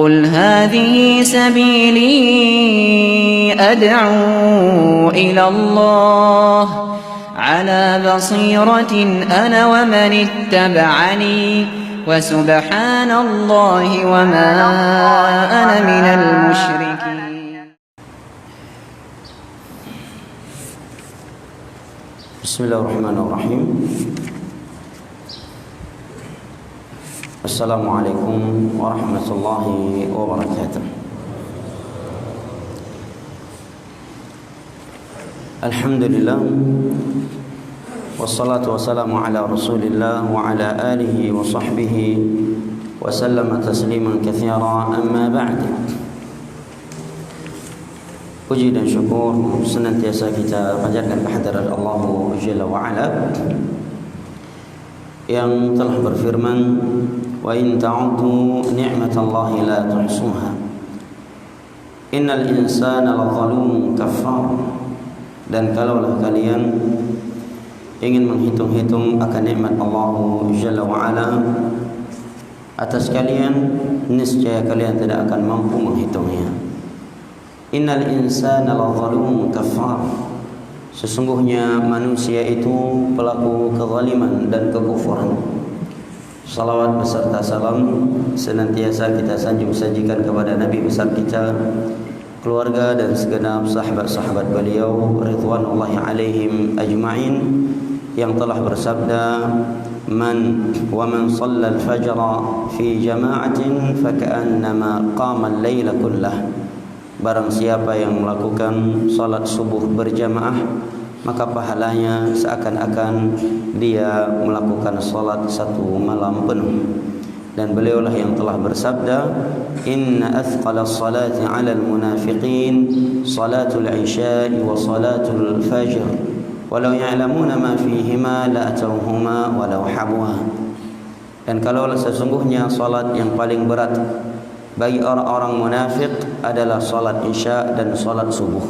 قل هذه سبيلي أدعو إلى الله على بصيرة أنا ومن اتبعني وسبحان الله وما أنا من المشركين. بسم الله الرحمن الرحيم. السلام عليكم ورحمة الله وبركاته. الحمد لله والصلاة والسلام على رسول الله وعلى آله وصحبه وسلم تسليما كثيرا. أما بعد, puji dan syukur senantiasa kita panjatkan kehadirat Allah Jalla wa'ala yang telah berfirman, wa in ta'uddu ni'matallahi la tuhsuha innal insana lazalumun kafar. Dan kalaulah kalian ingin menghitung-hitung akan nikmat Allah Jalla wa'ala atas kalian, niscaya kalian tidak akan mampu menghitungnya. Innal insana lazalumun kafar, sesungguhnya manusia itu pelaku kezaliman dan kekufuran. Salawat beserta salam senantiasa kita sanjung-sajikan kepada Nabi besar kita, keluarga dan segenap sahabat-sahabat beliau ridwanullahi alaihim ajma'in, yang telah bersabda, man wa man shalla al-fajra fi jama'atin faka'annama qama al-laila kullah. Barang siapa yang melakukan salat subuh berjamaah, maka pahalanya seakan-akan dia melakukan salat satu malam penuh. Dan beliaulah yang telah bersabda, inna athqala salati 'ala al-munafiqin salatul isya'i wa salatul fajr walau ya'lamuna ma fihima la atawhuma walau habwa. Dan kalaulah sesungguhnya salat yang paling berat bagi orang-orang munafik adalah salat isya dan salat subuh,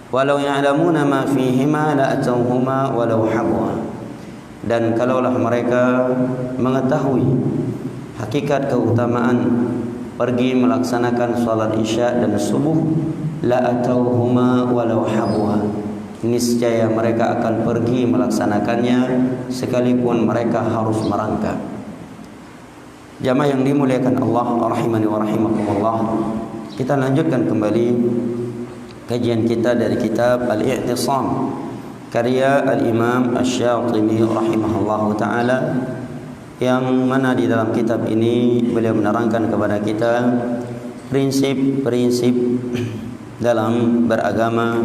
walau ya'lamuna ma fihima la atawhuma walau habwa. Dan kalaulah mereka mengetahui hakikat keutamaan pergi melaksanakan salat isya dan subuh, la atawhuma walau habwa, niscaya mereka akan pergi melaksanakannya sekalipun mereka harus merangkak. Jamaah yang dimuliakan Allah rahimani wa rahimakumullah, kita lanjutkan kembali kajian kita dari kitab Al-I'tisam karya Al-Imam Asy-Syatibi rahimahullahu ta'ala, yang mana di dalam kitab ini beliau menerangkan kepada kita prinsip-prinsip dalam beragama,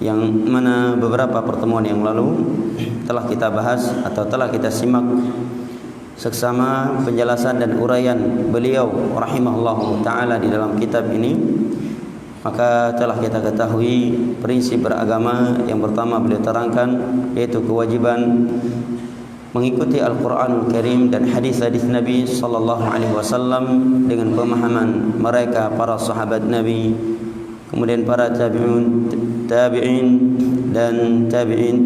yang mana beberapa pertemuan yang lalu telah kita bahas atau telah kita simak seksama penjelasan dan uraian beliau rahimahullahu ta'ala di dalam kitab ini. Maka telah kita ketahui prinsip beragama yang pertama beliau terangkan, yaitu kewajiban mengikuti Al-Quranul Karim dan hadis-hadis Nabi sallallahu alaihi wasallam dengan pemahaman mereka para sahabat Nabi, kemudian para tabi'in dan tabi'in.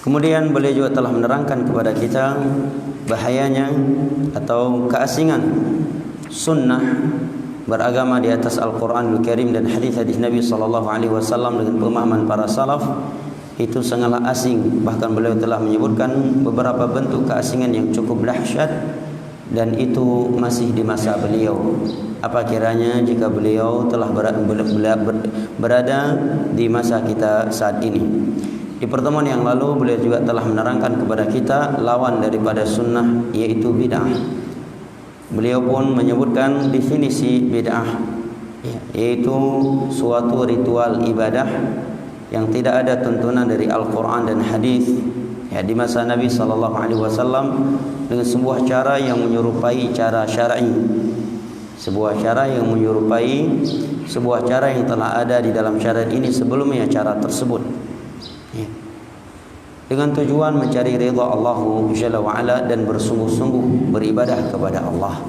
Kemudian beliau juga telah menerangkan kepada kita bahayanya atau keasingan sunnah beragama di atas Al-Quranul Karim dan hadis-hadis Nabi sallallahu alaihi wasallam dengan pemahaman para salaf. Itu sangatlah asing. Bahkan beliau telah menyebutkan beberapa bentuk keasingan yang cukup dahsyat, dan itu masih di masa beliau. Apa kiranya jika beliau telah berada di masa kita saat ini. Di pertemuan yang lalu beliau juga telah menerangkan kepada kita lawan daripada sunnah, yaitu bid'ah. Beliau pun menyebutkan definisi bid'ah, yaitu suatu ritual ibadah yang tidak ada tuntunan dari Al-Quran dan hadis, ya, di masa Nabi sallallahu alaihi wasallam, dengan sebuah cara yang menyerupai cara syar'i, sebuah cara yang menyerupai sebuah cara yang telah ada di dalam syariat ini sebelumnya cara tersebut, ya, dengan tujuan mencari ridha Allah Jalla wa'ala dan bersungguh-sungguh beribadah kepada Allah,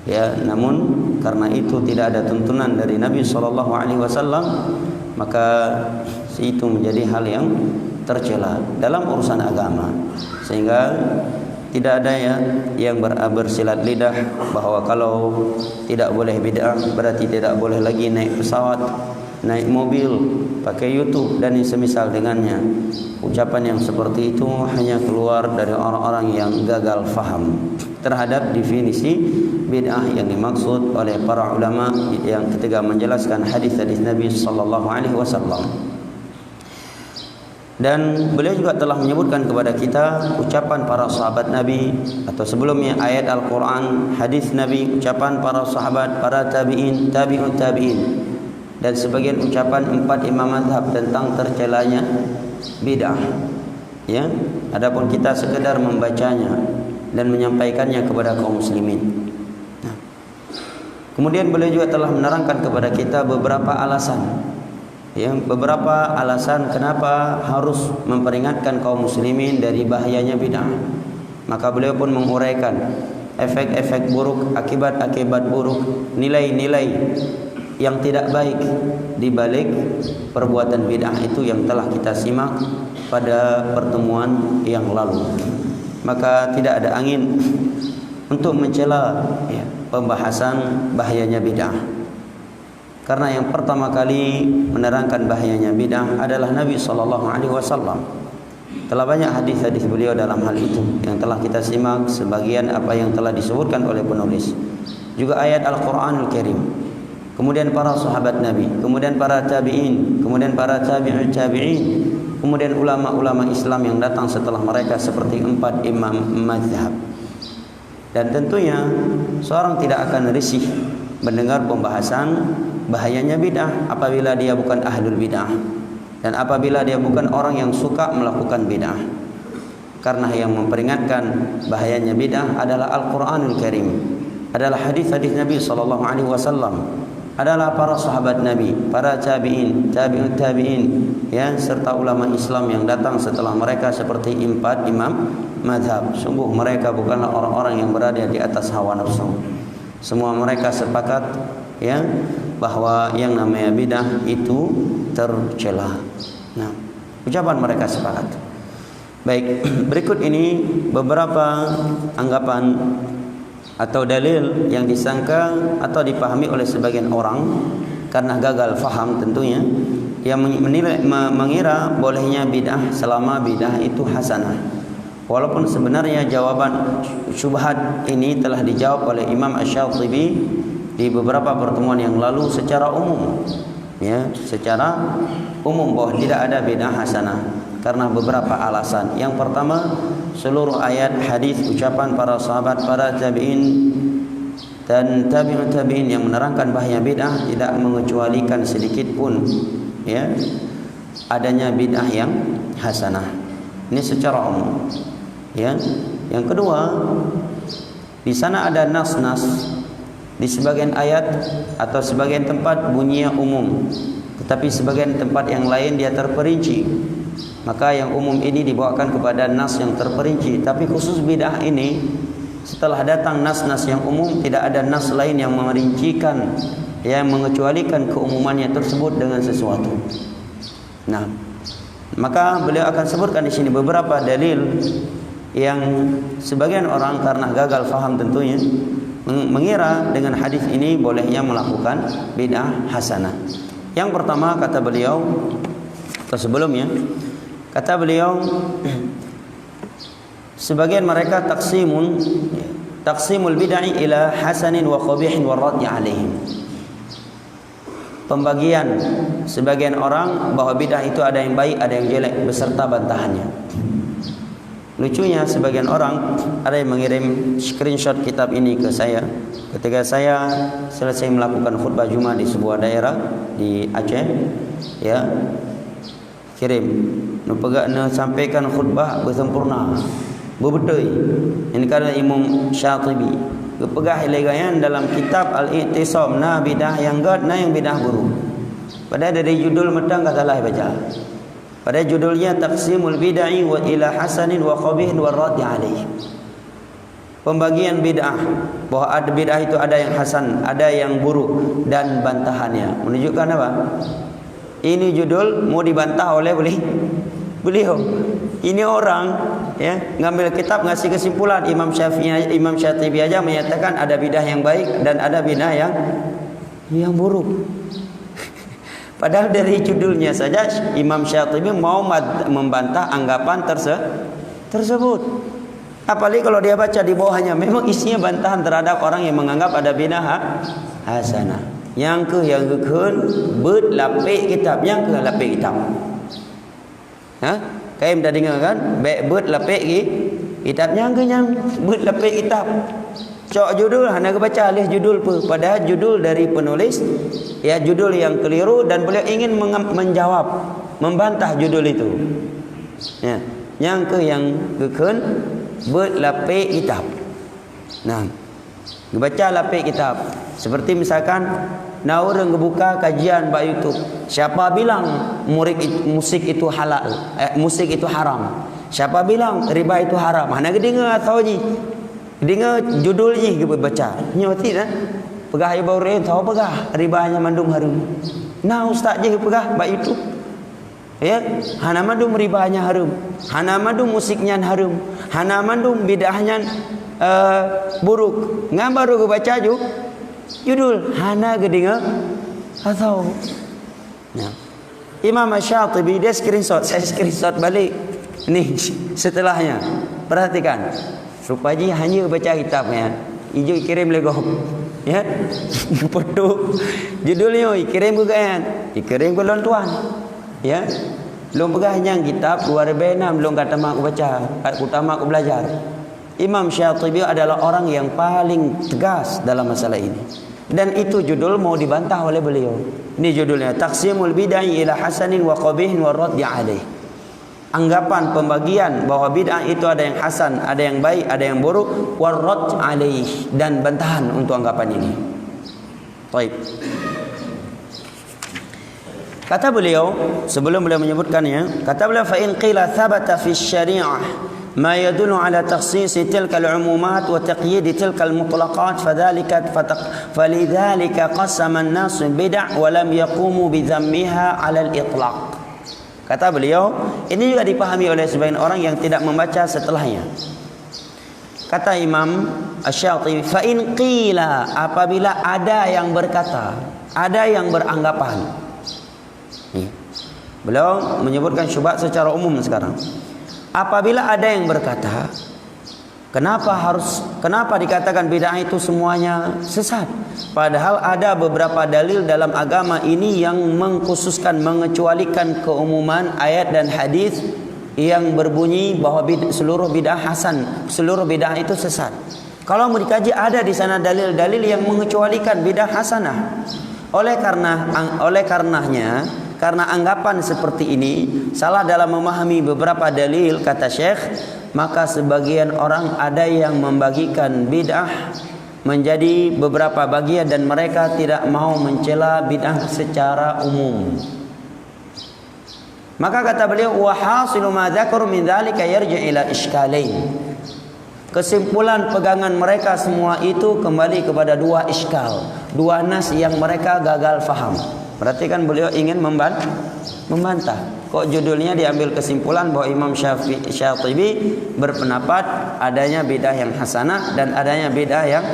ya. Namun karena itu tidak ada tuntunan dari Nabi sallallahu alaihi wasallam, maka itu menjadi hal yang tercela dalam urusan agama, sehingga tidak ada yang bersilat lidah bahwa kalau tidak boleh bid'ah berarti tidak boleh lagi naik pesawat, naik mobil, pakai YouTube dan yang semisal dengannya. Ucapan yang seperti itu hanya keluar dari orang-orang yang gagal faham terhadap definisi bid'ah yang dimaksud oleh para ulama yang ketika menjelaskan hadis-hadis Nabi sallallahu alaihi wasallam. Dan beliau juga telah menyebutkan kepada kita ucapan para sahabat Nabi, atau sebelumnya ayat Al-Quran, hadis Nabi, ucapan para sahabat, para tabi'in, tabi'ut tabi'in, dan sebagian ucapan 4 imam mazhab tentang tercelanya bid'ah. Ya, adapun kita sekedar membacanya dan menyampaikannya kepada kaum muslimin. Nah, kemudian beliau juga telah menerangkan kepada kita beberapa alasan, beberapa alasan kenapa harus memperingatkan kaum muslimin dari bahayanya bid'ah. Maka beliau pun menguraikan efek-efek buruk, akibat-akibat buruk, nilai-nilai yang tidak baik di balik perbuatan bid'ah itu yang telah kita simak pada pertemuan yang lalu. Maka tidak ada angin untuk mencela pembahasan bahayanya bid'ah. Karena yang pertama kali menerangkan bahayanya bid'ah adalah Nabi SAW. Telah banyak hadis-hadis beliau dalam hal itu yang telah kita simak sebagian apa yang telah disebutkan oleh penulis. Juga ayat Al-Quranul Karim. Kemudian para sahabat Nabi, kemudian para tabi'in, kemudian para tabi'ut tabi'in, kemudian ulama-ulama Islam yang datang setelah mereka seperti 4 imam mazhab. Dan tentunya seorang tidak akan risih mendengar pembahasan bahayanya bid'ah apabila dia bukan ahlul bid'ah dan apabila dia bukan orang yang suka melakukan bid'ah. Karena yang memperingatkan bahayanya bid'ah adalah Al-Quranul Karim, adalah hadis-hadis Nabi SAW, adalah para sahabat Nabi, para tabi'in, tabi'ut tabi'in, serta ulama Islam yang datang setelah mereka seperti 4 imam mazhab. Sungguh mereka bukanlah orang-orang yang berada di atas hawa nafsu. Semua mereka sepakat bahwa yang namanya bid'ah itu tercela. Nah, ucapan mereka sepakat. Baik, berikut ini beberapa anggapan atau dalil yang disangka atau dipahami oleh sebagian orang karena gagal faham tentunya, yang mengira bolehnya bid'ah selama bid'ah itu hasanah. Walaupun sebenarnya jawaban syubhat ini telah dijawab oleh Imam Asy-Syafi'i di beberapa pertemuan yang lalu secara umum, secara umum bahwa tidak ada bid'ah hasanah karena beberapa alasan. Yang pertama, seluruh ayat, hadis, ucapan para sahabat, para tabi'in dan tabi'ut tabi'in yang menerangkan bahaya bid'ah tidak mengecualikan sedikit pun adanya bid'ah yang hasanah. Ini secara umum. Yang kedua, di sana ada nas-nas. Di sebagian ayat atau sebagian tempat bunyinya umum, tetapi sebagian tempat yang lain dia terperinci. Maka yang umum ini dibawakan kepada nas yang terperinci. Tapi khusus bid'ah ini, setelah datang nas-nas yang umum, tidak ada nas lain yang merincikan, yang mengecualikan keumumannya tersebut dengan sesuatu. Nah, maka beliau akan sebutkan di sini beberapa dalil yang sebagian orang karena gagal faham tentunya mengira dengan hadis ini bolehnya melakukan bid'ah hasanah. Yang pertama kata beliau, atau sebelumnya kata beliau, sebagian mereka taksimul bid'ah ila hasanin wa qabihin wa raddi alaihim. Pembagian sebagian orang bahwa bid'ah itu ada yang baik, ada yang jelek beserta bantahannya. Lucunya sebagian orang ada yang mengirim screenshot kitab ini ke saya ketika saya selesai melakukan khutbah Jumat di sebuah daerah di Aceh, kirim sampaikan khutbah bersempurna bebetul ini karena Imam Syatibi kepegah ilegayan dalam kitab Al-I'tisam na bidah yang god na yang bidah buruk. Padahal dari judul metang katalah baca. Pada judulnya Taqsimul Bid'ah wa ila hasanin wa qabihin wa raddi alaih. Pembagian bid'ah, bahwa ada bid'ah itu ada yang hasan, ada yang buruk dan bantahannya. Menunjukkan apa? Ini judul mau dibantah oleh beliau. Ini orang ya, ngambil kitab ngasih kesimpulan. Imam Syatibi aja menyatakan ada bidah yang baik dan ada bidah yang buruk. Padahal dari judulnya saja Imam Syatibi mau membantah anggapan tersebut. Apalagi kalau dia baca di bawahnya, memang isinya bantahan terhadap orang yang menganggap ada bidah hasanah. Yang beut lapik kitab, yang ke lapik kitab. Kaim dah dengar kan? Beut lapik kitab, yang beut lapik kitab. Cok judul hana baca alih judul pun, padahal judul dari penulis ya judul yang keliru dan beliau ingin menjawab, membantah judul itu. Ya, yang beut lapik kitab. Nah, baca lapik kitab. Seperti misalkan orang ngebuka kajian ba YouTube. Siapa bilang musik itu halal? Musik itu haram. Siapa bilang riba itu haram? Hana gedengar atau ji? Dengar judul je kita baca. Nyoti dah. Pegah ibu orang tahu pegah ribanya mandung harum. Nah ustaz je pegah ba YouTube. Ya, hana mandung ribanya harum. Hana mandung musiknya harum. Hana mandung bid'ahnya buruk. Ngam baru ke baca judul hana gedengar atau nah. Imam Syatibi dia screenshot, saya screenshot balik. Nih setelahnya. Perhatikan. Rupanya hanya baca kitabnya. Ijo kirim lego. Ya. Foto judulnya kirim ke kan. Kirim ke lontuan. Ya. Belum pegah yang kitab 2006 belum kata mak baca, utama aku belajar. Imam Syatibi adalah orang yang paling tegas dalam masalah ini. Dan itu judul mau dibantah oleh beliau. Ini judulnya Taqsimul Bid'ah ila Hasanin wa Qabihin wa Radd 'alaih. Anggapan pembagian bahwa bid'ah itu ada yang hasan, ada yang baik, ada yang buruk, wa Radd 'alaih, dan bantahan untuk anggapan ini. Baik. Kata beliau sebelum beliau menyebutkannya, kata beliau fa in qila thabata fi syari'ah ما يدل على تخصيص تلك العمومات وتقييد تلك المطلقات فلذلك قسم الناس بدع ولم يقوموا بذمها على الإطلاق. Kata beliau, ini juga dipahami oleh sebagian orang yang tidak membaca setelahnya. Kata Imam Asy-Syatibi, fa in qila, apabila ada yang berkata, ada yang beranggapan. Beliau menyebutkan syubhat secara umum sekarang. Apabila ada yang berkata, kenapa dikatakan bid'ah itu semuanya sesat? Padahal ada beberapa dalil dalam agama ini yang mengkhususkan, mengecualikan keumuman ayat dan hadis yang berbunyi bahwa seluruh bid'ah hasan, seluruh bid'ah itu sesat. Kalau mau dikaji, ada di sana dalil-dalil yang mengecualikan bid'ah hasanah. Karena anggapan seperti ini salah dalam memahami beberapa dalil, kata Syekh, maka sebagian orang ada yang membagikan bid'ah menjadi beberapa bagian dan mereka tidak mau mencela bid'ah secara umum. Maka kata beliau, wa hasilu ma dzakaru min dzalika yarji' ila iskalain. Kesimpulan pegangan mereka semua itu kembali kepada dua iskal, dua nas yang mereka gagal faham. Berarti kan beliau ingin membantah. Kok judulnya diambil kesimpulan bahwa Imam Syatibi berpendapat adanya bidah yang hasanah dan adanya bidah yang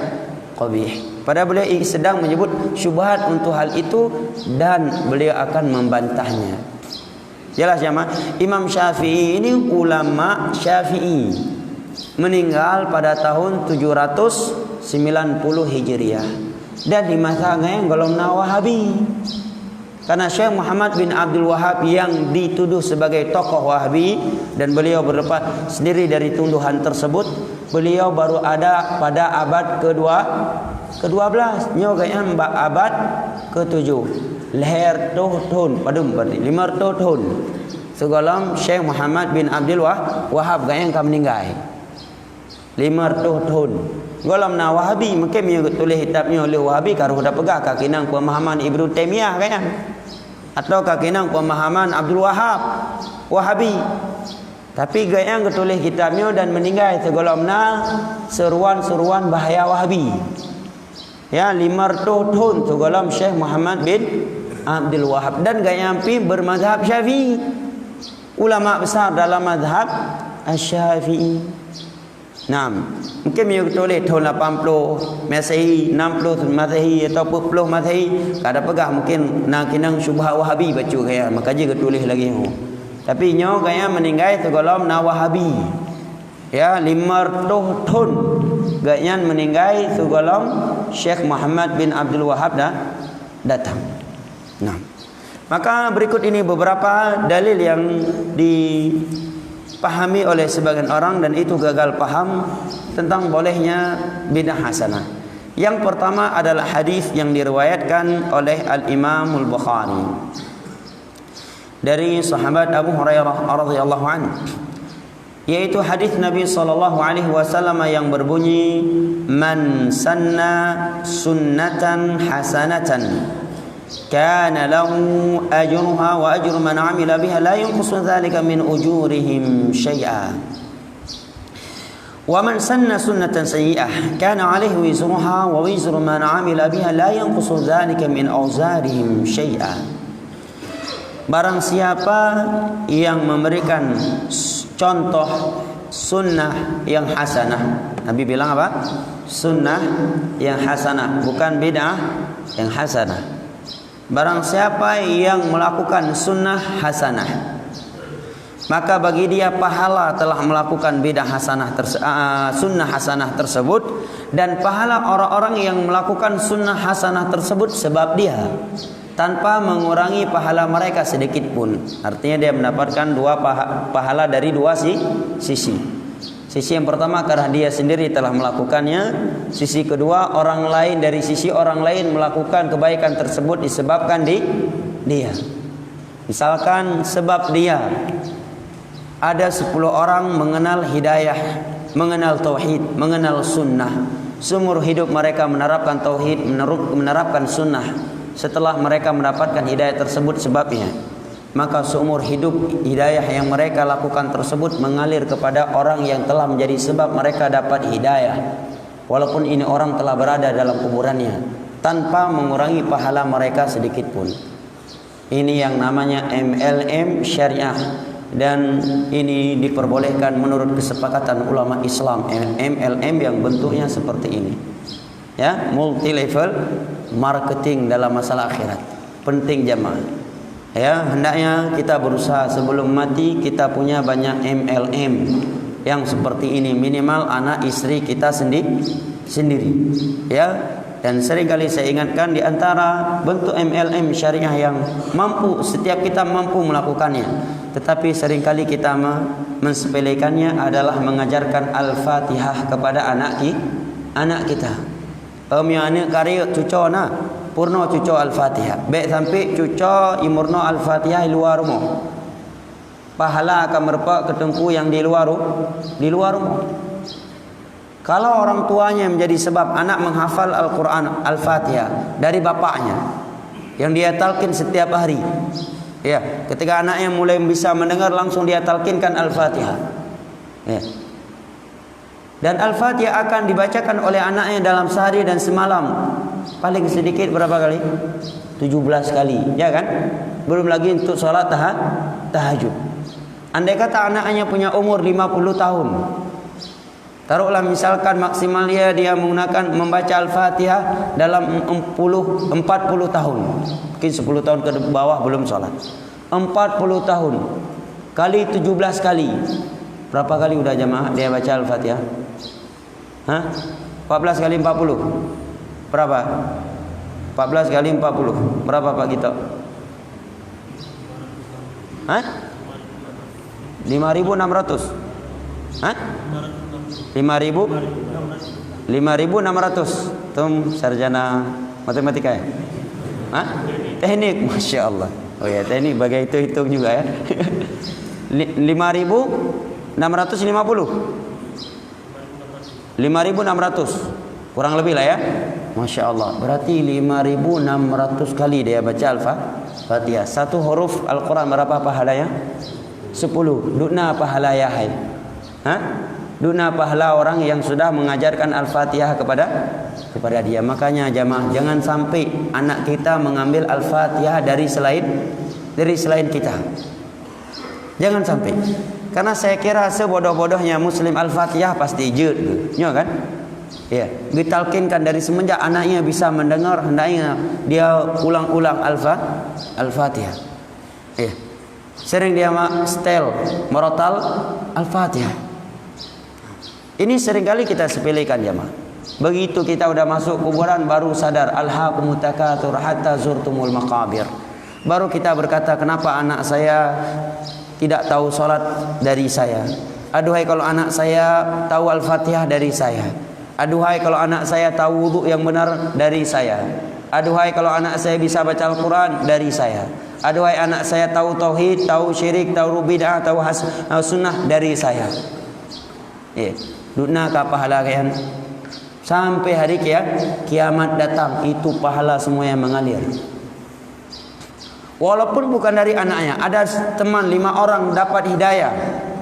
qabih. Padahal beliau sedang menyebut syubhat untuk hal itu dan beliau akan membantahnya. Jelas ya, Imam Syafi'i ini ulama Syafi'i, meninggal pada tahun 790 Hijriah dan di masanya golongan Wahabi. Karena Syekh Muhammad bin Abdul Wahhab yang dituduh sebagai tokoh Wahabi dan beliau berlepas sendiri dari tuduhan tersebut, beliau baru ada pada abad ke-12, nyoganya abad ke-7. Leher tahun padum berarti 500 tahun. Segala Syekh Muhammad bin Abdul Wahhab gayang kam meninggal. 500 tahun. Golam na Wahabi mungkin dia tulis kitabnya oleh Wahabi karo dah pegah kakinang pemahaman Ibnu Taimiyah kan, atau kakinang pemahaman Abdul Wahhab Wahabi. Tapi gayang tulis kitabnya dan meninggal segolamna seruan-seruan bahaya Wahabi. Ya 500 tahun segolam Syekh Muhammad bin Abdul Wahhab dan gayang pi bermazhab Syafi'i. Ulama besar dalam mazhab Asy-Syafi'i. Naam. Mungkin dia tulis tahun 80 Masehi, 60 Masehi atau 40 Masehi. Kada pegah mungkin nak kinang syubhat Wahabi baca gaya, maka dia tulis lagi. Tapi nyo gaya meninggal tu golom na Wahabi. Ya 500 tahun gaya meninggal tu golom Syekh Muhammad bin Abdul Wahhab dah datang. Nah, maka berikut ini beberapa dalil yang dipahami oleh sebagian orang dan itu gagal paham tentang bolehnya bidah hasanah. Yang pertama adalah hadis yang diriwayatkan oleh Al-Imam Al-Bukhari dari sahabat Abu Hurairah radhiyallahu anhu, yaitu hadis Nabi sallallahu alaihi wasallam yang berbunyi, "Man sanna sunnatan hasanatan kana lahu ajruha wa ajru man 'amila biha la yanqusu dzalika min ujurihim syai'a. Wa man sanna sunnatan sayyi'ah kana 'alaihi wizruha wa wizru man 'amila biha la yanqusu dzalika min awzarihim syai'a." Barang siapa yang memberikan contoh sunnah yang hasanah, Nabi bilang apa? Sunnah yang hasanah, bukan bid'ah yang hasanah. Barang siapa yang melakukan sunnah hasanah, maka bagi dia pahala telah melakukan bid'ah hasanah sunnah hasanah tersebut, dan pahala orang-orang yang melakukan sunnah hasanah tersebut sebab dia, tanpa mengurangi pahala mereka sedikit pun. Artinya dia mendapatkan dua pahala dari dua sisi. Sisi yang pertama karena dia sendiri telah melakukannya. Sisi kedua orang lain, dari sisi orang lain melakukan kebaikan tersebut disebabkan dia. Misalkan sebab dia ada 10 orang mengenal hidayah, mengenal tauhid, mengenal sunnah. Seumur hidup mereka menerapkan tauhid, menerapkan sunnah. Setelah mereka mendapatkan hidayah tersebut sebabnya, maka seumur hidup hidayah yang mereka lakukan tersebut mengalir kepada orang yang telah menjadi sebab mereka dapat hidayah, walaupun ini orang telah berada dalam kuburannya, tanpa mengurangi pahala mereka sedikit pun. Ini yang namanya MLM syariah, dan ini diperbolehkan menurut kesepakatan ulama Islam. MLM yang bentuknya seperti ini, ya, multi level marketing dalam masalah akhirat. Penting jamaah, ya, hendaknya kita berusaha sebelum mati kita punya banyak MLM yang seperti ini, minimal anak istri kita sendiri, ya. Dan seringkali saya ingatkan, di antara bentuk MLM syariah yang mampu, setiap kita mampu melakukannya, tetapi seringkali kita mensepelekannya adalah mengajarkan Al-Fatihah kepada anak kita. Anak karya cucu na purno cucu Al-Fatihah. Baik sampai cucu imurno Al-Fatihah di luar rumah. Pahala akan merupakan ketengku yang di luar rumah. Kalau orang tuanya menjadi sebab anak menghafal Al-Quran Al-Fatihah dari bapaknya yang dia talqin setiap hari, ya, ketika anaknya mulai bisa mendengar langsung dia talqinkan Al-Fatihah, ya. Dan Al-Fatihah akan dibacakan oleh anaknya dalam sehari dan semalam paling sedikit berapa kali? 17 kali, ya kan? Belum lagi untuk salat tahajud. Andai kata anaknya punya umur 50 tahun, taruhlah misalkan maksimal dia menggunakan membaca Al-Fatihah dalam 40 tahun. Mungkin 10 tahun ke bawah belum salat. 40 tahun kali 17 kali. Berapa kali udah jamaah dia baca Al-Fatihah? 14 kali 40. Berapa? 14 kali 40. Berapa Pak Gito? 5.600. 5.600. Tum sarjana matematika ya? Teknik, Masya Allah. Oh ya, teknik bagai itu hitung juga ya. 5.650. 5.600 kurang lebih lah ya. Masya Allah. Berarti 5.600 kali dia baca Al-Fatihah. Satu huruf Al-Quran berapa pahalanya? 10. Dukna pahala ya hai. Dukna pahala orang yang sudah mengajarkan Al-Fatihah kepada dia. Makanya jamaah, jangan sampai anak kita mengambil Al-Fatihah dari selain kita. Jangan sampai. Karena saya kira sebodoh-bodohnya Muslim Al-Fatihah pasti jud, ya kan? Ya, ditalkinkan dari semenjak anaknya bisa mendengar, hendaknya dia ulang-ulang Al-Fatihah. Ya. Sering dia setel merotal Al-Fatihah. Ini seringkali kita sepelekan jemaah. Begitu kita udah masuk kuburan baru sadar alhaakumut takatsur hatta zurtumul maqabir. Baru kita berkata, kenapa anak saya tidak tahu salat dari saya? Aduhai kalau anak saya tahu Al-Fatihah dari saya. Aduhai kalau anak saya tahu wudu yang benar dari saya. Aduhai kalau anak saya bisa baca Al-Quran dari saya. Aduhai anak saya tahu tauhid, tahu syirik, tahu bid'ah, tahu sunnah dari saya. Ya, duna ka pahala kalian sampai hari kiamat datang, itu pahala semua yang mengalir. Walaupun bukan dari anaknya, ada teman 5 orang dapat hidayah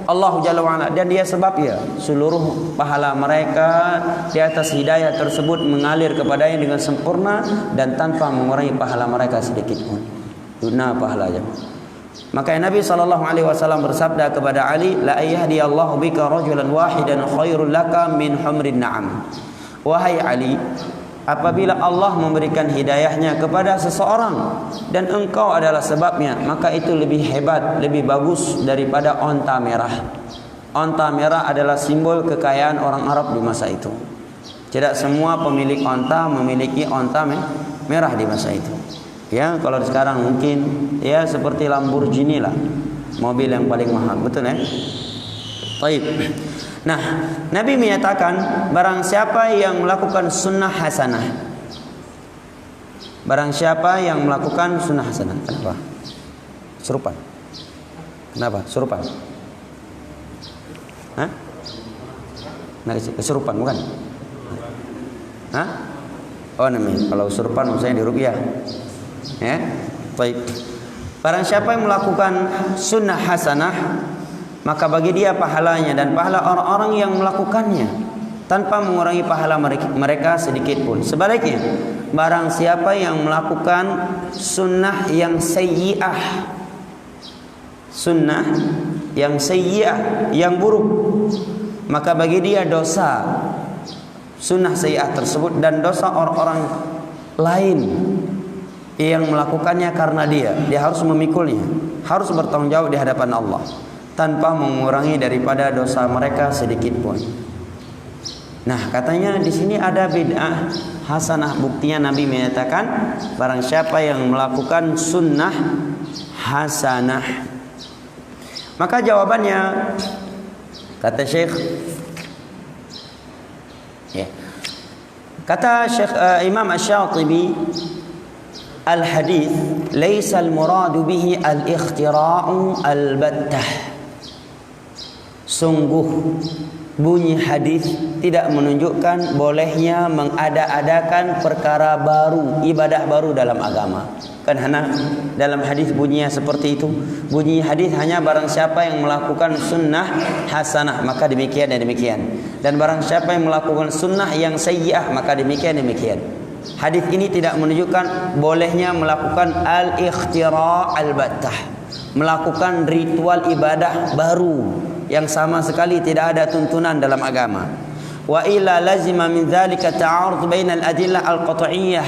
Allah Jalla wa'ala, dan dia sebab ya seluruh pahala mereka di atas hidayah tersebut mengalir kepadanya dengan sempurna dan tanpa mengurangi pahala mereka sedikit pun. Dunia pahala aja. Maka Nabi SAW bersabda kepada Ali, la yahdiyallahu bika rajulan wahidan khairul laka min humrin na'am. Wahai Ali, apabila Allah memberikan hidayahnya kepada seseorang dan engkau adalah sebabnya, maka itu lebih hebat, lebih bagus daripada onta merah. Onta merah adalah simbol kekayaan orang Arab di masa itu. Tidak semua pemilik onta memiliki onta merah di masa itu. Ya, kalau sekarang mungkin ya seperti Lamborghini lah, mobil yang paling mahal, betul ya? Baik. Nah, Nabi menyatakan barang siapa yang melakukan sunnah hasanah. Barang siapa yang melakukan sunnah hasanah. Kenapa? Serupan. Kenapa? Serupan. Hah? Nah, kesurupan bukan? Hah? Oh, namanya. Kalau serupan maksudnya di ruqyah. Ya. Baik. Barang siapa yang melakukan sunnah hasanah, maka bagi dia pahalanya dan pahala orang-orang yang melakukannya tanpa mengurangi pahala mereka sedikit pun. Sebaliknya, barang siapa yang melakukan sunnah yang sayyi'ah, sunnah yang sayyi'ah, yang buruk, maka bagi dia dosa sunnah sayyi'ah tersebut dan dosa orang-orang lain yang melakukannya karena dia harus memikulnya, harus bertanggung jawab di hadapan Allah tanpa mengurangi daripada dosa mereka sedikit pun. Nah, katanya di sini ada bid'ah hasanah. Buktinya Nabi menyatakan barang siapa yang melakukan sunnah hasanah. Maka jawabannya kata Syekh, ya, kata Syekh Imam Asy-Syatibi, al-hadith laisa al-muradu bihi al-ikhtira'u al-battah. Sungguh bunyi hadis tidak menunjukkan bolehnya mengada-adakan perkara baru, ibadah baru dalam agama. Kan hanya dalam hadis bunyinya seperti itu. Bunyi hadis hanya barang siapa yang melakukan sunnah hasanah maka demikian dan demikian. Dan barang siapa yang melakukan sunnah yang sayyi'ah maka demikian demikian. Hadis ini tidak menunjukkan bolehnya melakukan al-ikhtira' al-battah, melakukan ritual ibadah baru yang sama sekali tidak ada tuntunan dalam agama. Wa illa lazima min dzalika ta'arud bainal adillah al-qat'iyyah.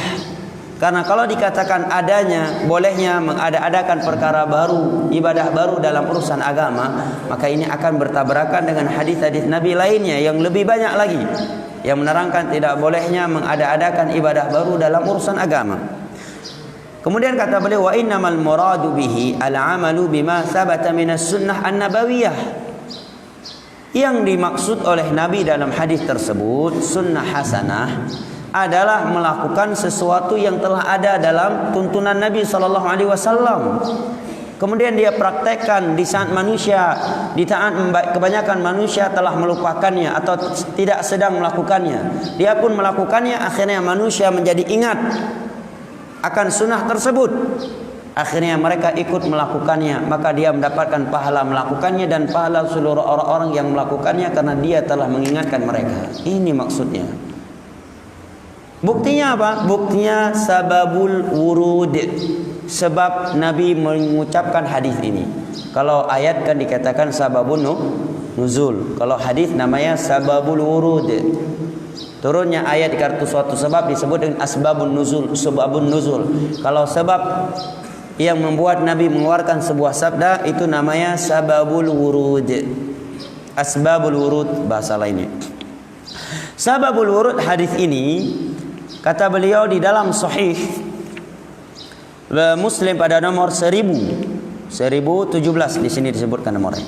Karena kalau dikatakan adanya bolehnya mengada-adakan perkara baru, ibadah baru dalam urusan agama, maka ini akan bertabrakan dengan hadis-hadis Nabi lainnya yang lebih banyak lagi yang menerangkan tidak bolehnya mengada-adakan ibadah baru dalam urusan agama. Kemudian kata beliau, wa innamal muradu bihi al-amalu bima sabata minas sunnah an-nabawiyah. Yang dimaksud oleh Nabi dalam hadis tersebut, sunnah hasanah, adalah melakukan sesuatu yang telah ada dalam tuntunan Nabi SAW. Kemudian dia praktekkan di saat manusia, di saat kebanyakan manusia telah melupakannya atau tidak sedang melakukannya. Dia pun melakukannya, akhirnya manusia menjadi ingat akan sunnah tersebut. Akhirnya mereka ikut melakukannya, maka dia mendapatkan pahala melakukannya dan pahala seluruh orang-orang yang melakukannya karena dia telah mengingatkan mereka. Ini maksudnya. Buktinya apa? Buktinya sababul wurud. sebab Nabi mengucapkan hadis ini. Kalau ayat kan dikatakan sababun nuzul. Kalau hadis namanya sababul wurud. Turunnya ayat kartu suatu sebab disebut dengan asbabun nuzul, sebabun nuzul. Kalau sebab yang membuat Nabi mengeluarkan sebuah sabda itu namanya sababul wurud. Asbabul wurud bahasa lainnya. Sababul wurud hadis ini kata beliau di dalam sahih Muslim pada nomor 1017 di sini disebutkan nomornya.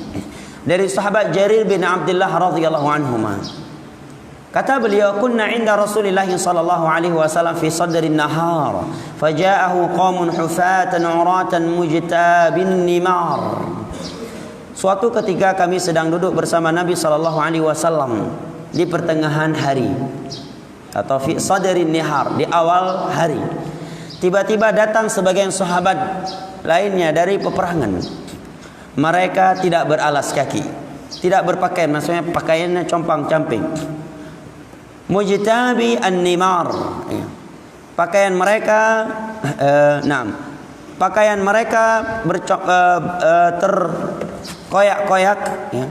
Dari sahabat Jarir bin Abdullah radhiyallahu anhuma. Kata beliau, kunna 'inda Rasulillah sallallahu alaihi wasallam fi sadrin nahar, faja'ahu qaumun hufatan 'uratan mujtabin nimar. Suatu ketika kami sedang duduk bersama Nabi sallallahu alaihi wasallam di pertengahan hari atau fi sadrin nihar, di awal hari. Tiba-tiba datang sebagian sahabat lainnya dari peperangan. Mereka tidak beralas kaki, tidak berpakaian, maksudnya pakaiannya compang-camping. Mujtabi an-nimar. Pakaian mereka pakaian mereka terkoyak-koyak ya.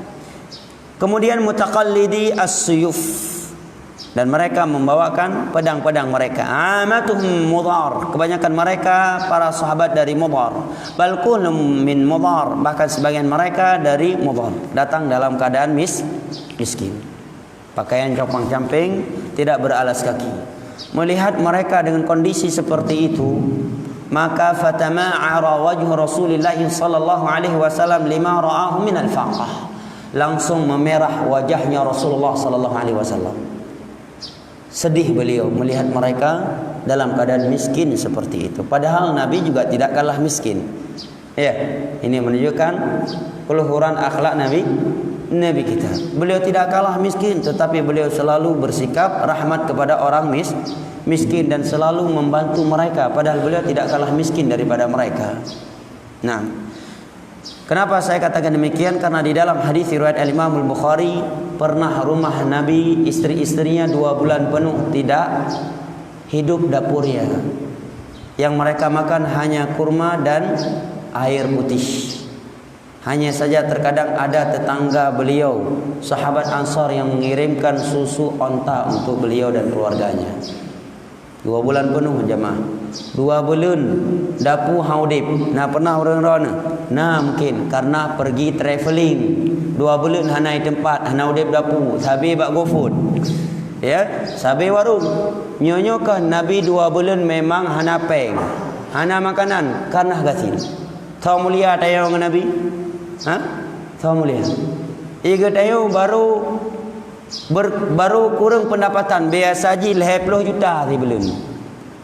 Kemudian mutaqallidi as-suyuf, dan mereka membawakan pedang-pedang mereka. Amatuhum Mudhar, kebanyakan mereka para sahabat dari Mudhar. Bal kullum min Mudhar, bahkan sebagian mereka dari Mudhar, datang dalam keadaan miskin. Pakaian compang-camping, tidak beralas kaki. Melihat mereka dengan kondisi seperti itu, maka fatama'ara wajhu Rasulillah sallallahu alaihi wasallam lima ra'ahu min al-faqah. Langsung memerah wajahnya Rasulullah sallallahu alaihi wasallam. Sedih beliau melihat mereka dalam keadaan miskin seperti itu. Padahal Nabi juga tidak kalah miskin. Ya, ini menunjukkan keluhuran akhlak Nabi kita. Beliau tidak kalah miskin, tetapi beliau selalu bersikap rahmat kepada orang miskin dan selalu membantu mereka, padahal beliau tidak kalah miskin daripada mereka. Nah, kenapa saya katakan demikian? Karena di dalam hadis riwayat Al-Imam Al-Bukhari, pernah rumah Nabi istri-istrinya 2 bulan penuh tidak hidup dapurnya. Yang mereka makan hanya kurma dan air putih. Hanya saja terkadang ada tetangga beliau, sahabat Ansar, yang mengirimkan susu onta untuk beliau dan keluarganya. 2 bulan penuh jemaah. 2 bulan dapu haudip. Nah pernah orang rona. Nah mungkin karena pergi traveling. 2 bulan hanai tempat, hana haudip dapu, sabi bak GoFood. Ya, sabi warung. Nyonyokah Nabi 2 bulan memang hana peng, hana makanan karena gasin. Tahu mulia tayo dengan Nabi? Tahu mulia. Iga tayo baru kurang pendapatan, biasa ji 10 juta ti belum.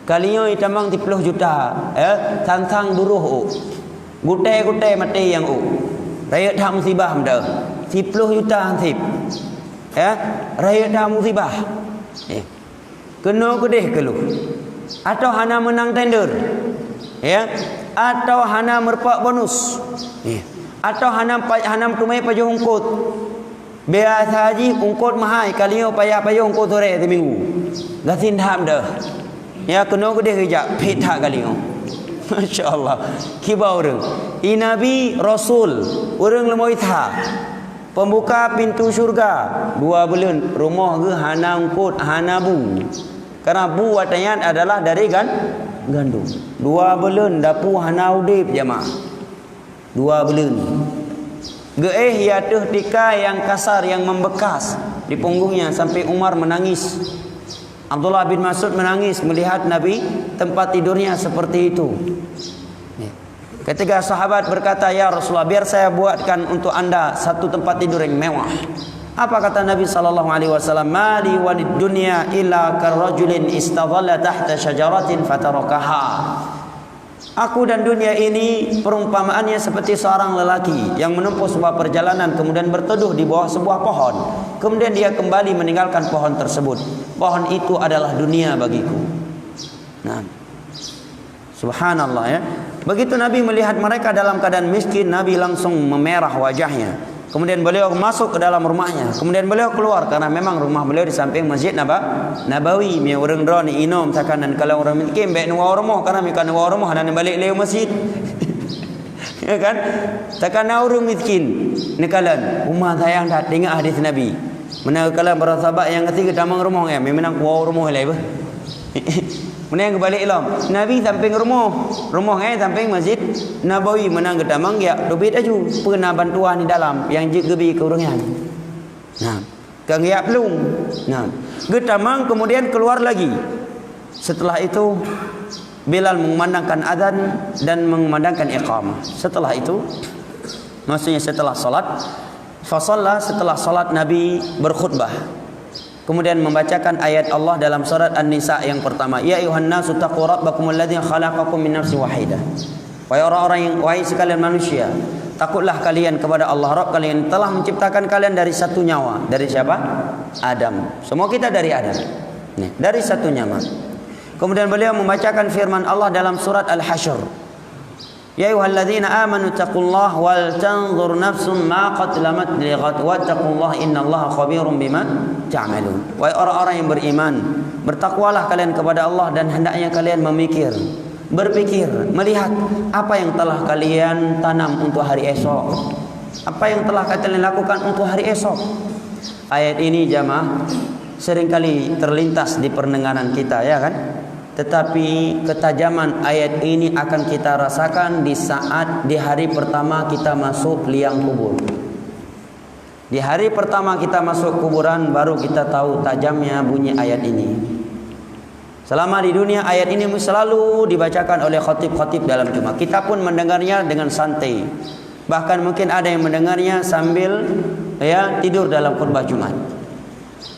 Kalinya itamang 10 juta, tantang duruh gute mati yang rakyat dah musibah dah. 10 juta ansip. Rakyat dah musibah. Kena kedih keluh. Atau hana menang tender. Atau hana merpak bonus. Atau hana tumai paju ungkut. Biasa haji ungkut mahal, kalinya payah ungkut sore di minggu. Gasin dham dah. Ya kena kedih kejap, pita kalinya. Masya-Allah. Kibau orang. Nabi Rasul, orang lemoi tha. Pembuka pintu syurga. 2 bulan rumah ke hana ungkut, hana bu. Karena bu artinya adalah dari gandum. 2 bulan dapu hana udip jemaah. 2 bulan. Geeh yatuh tika yang kasar, yang membekas di punggungnya sampai Umar menangis. Abdullah bin Mas'ud menangis melihat Nabi tempat tidurnya seperti itu. Ketika sahabat berkata, "Ya Rasulullah, biar saya buatkan untuk anda satu tempat tidur yang mewah." Apa kata Nabi sallallahu alaihi wasallam? "Mali walid dunya illa karrajulin istadhalla tahta syajaratin fatarakaha." Aku dan dunia ini perumpamaannya seperti seorang lelaki yang menempuh sebuah perjalanan kemudian berteduh di bawah sebuah pohon. Kemudian dia kembali meninggalkan pohon tersebut. Pohon itu adalah dunia bagiku. Nah, subhanallah ya. Begitu Nabi melihat mereka dalam keadaan miskin, Nabi langsung memerah wajahnya. Kemudian beliau masuk ke dalam rumahnya. Kemudian beliau keluar karena memang rumah beliau di samping Masjid Nabawi. Mi orang drone inom takanan kalau orang miskin baik nuwa rumah karena mi kan nuwa rumah dan balik leu masjid. Ya kan? Takkan orang miskin nekalan rumah sayang dah dengar hadis Nabi. Mana kalau para sahabat yang ketiga tamang rumah ya, memang kuah rumah lai bah. Mana yang kebalik lam. Nabi samping rumah samping Masjid Nabawi menang ke tamang ya dobit aju pernah bantuan di dalam yang gebi keurangan. Nah, kang ya belum. Nah, ke tamang kemudian keluar lagi. Setelah itu Bilal mengumandangkan azan dan mengumandangkan iqamah. Setelah itu maksudnya setelah salat fasalla, setelah salat Nabi berkhutbah. Kemudian membacakan ayat Allah dalam surat An-Nisa yang pertama, ya ayuhan nasu taqu rabbakumul ladzi khalaqakum min nafsin wahidah. Wahai orang-orang yang wahai sekalian manusia, takutlah kalian kepada Allah Rabb kalian telah menciptakan kalian dari satu nyawa. Dari siapa? Adam. Semua kita dari Adam. Nih, dari satu nyawa. Kemudian beliau membacakan firman Allah dalam surat Al-Hasyr. Ya ayyuhalladzina amanu taqullaha wal tanzur nafsum ma qaddamat lighad wattaqullaha innallaha khabirum bima ta'malun. Wahai orang-orang yang beriman, bertakwalah kalian kepada Allah dan hendaknya kalian berpikir, melihat apa yang telah kalian tanam untuk hari esok. Apa yang telah kalian lakukan untuk hari esok. Ayat ini jamaah seringkali terlintas di pendengaran kita, ya kan? Tetapi ketajaman ayat ini akan kita rasakan di saat di hari pertama kita masuk liang kubur. Di hari pertama kita masuk kuburan baru kita tahu tajamnya bunyi ayat ini. Selama di dunia ayat ini selalu dibacakan oleh khatib-khatib dalam Jumat. Kita pun mendengarnya dengan santai. Bahkan mungkin ada yang mendengarnya sambil tidur dalam khutbah Jumat.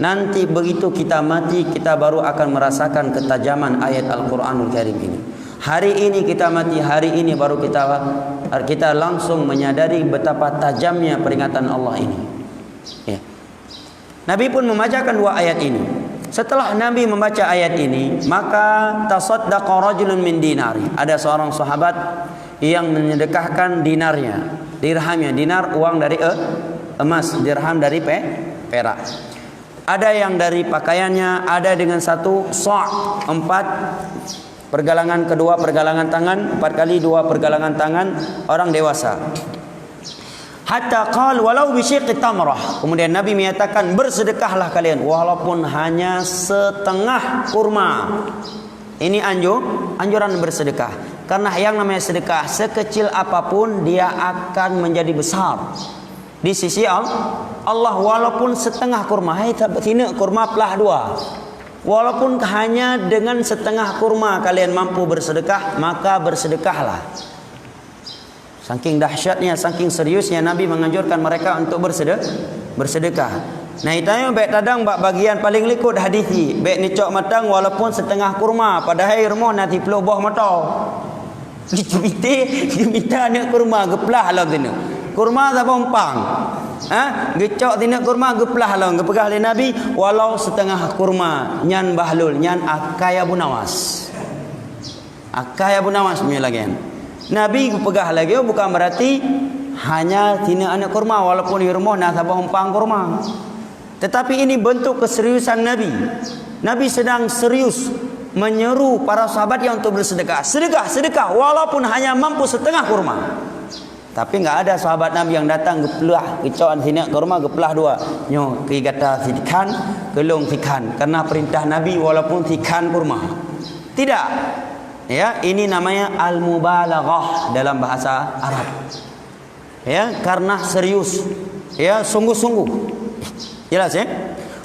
Nanti begitu kita mati, kita baru akan merasakan ketajaman ayat Al-Quranul Karim ini. Hari ini kita mati, hari ini baru kita langsung menyadari betapa tajamnya peringatan Allah ini. Ya. Nabi pun membacakan dua ayat ini. Setelah Nabi membaca ayat ini, maka tasaddaqa rajulun min dinari. Ada seorang sahabat yang menyedekahkan dinarnya, dirhamnya. Dinar uang dari emas, dirham dari perak. Ada yang dari pakaiannya, ada dengan satu sa', 4 pergelangan kedua pergelangan tangan, 4 kali 2 pergelangan tangan orang dewasa. Hatta qal walau bi syiqqi tamrah. Kemudian Nabi menyatakan bersedekahlah kalian walaupun hanya setengah kurma. Ini anjuran bersedekah. Karena yang namanya sedekah sekecil apapun dia akan menjadi besar di sisi Allah walaupun setengah kurma. Hai tina kurma pelah 2. Walaupun hanya dengan setengah kurma kalian mampu bersedekah, maka bersedekahlah. Saking dahsyatnya, saking seriusnya Nabi menganjurkan mereka untuk bersedekah. Nah, itanya baik tadang bagian paling likut hadithi. Baik ni cok matang walaupun setengah kurma, padahal rumah nanti peluh buah matau. Diminta nak kurma geplah lah tina. Kurma tak pompang. Gecok tina kurma geplah lah gepegah oleh Nabi walau setengah kurma nyan bahlul nyan akai Abu Nawas. Akai Abu Nawas punya lagi. Nabi gepegah lagi bukan berarti hanya tina anak kurma walaupun di rumah nak tak pompang kurma. Tetapi ini bentuk keseriusan Nabi. Nabi sedang serius menyeru para sahabatnya untuk bersedekah. Sedekah walaupun hanya mampu setengah kurma. Tapi enggak ada sahabat Nabi yang datang geplah kecoan sini kurma geplah 2. Nyo kigata sikan, kelong sikan karena perintah Nabi walaupun sikan kurma. Tidak. Ya, ini namanya al-mubalaghah dalam bahasa Arab. Ya, karena serius. Ya, sungguh-sungguh. Jelas ya?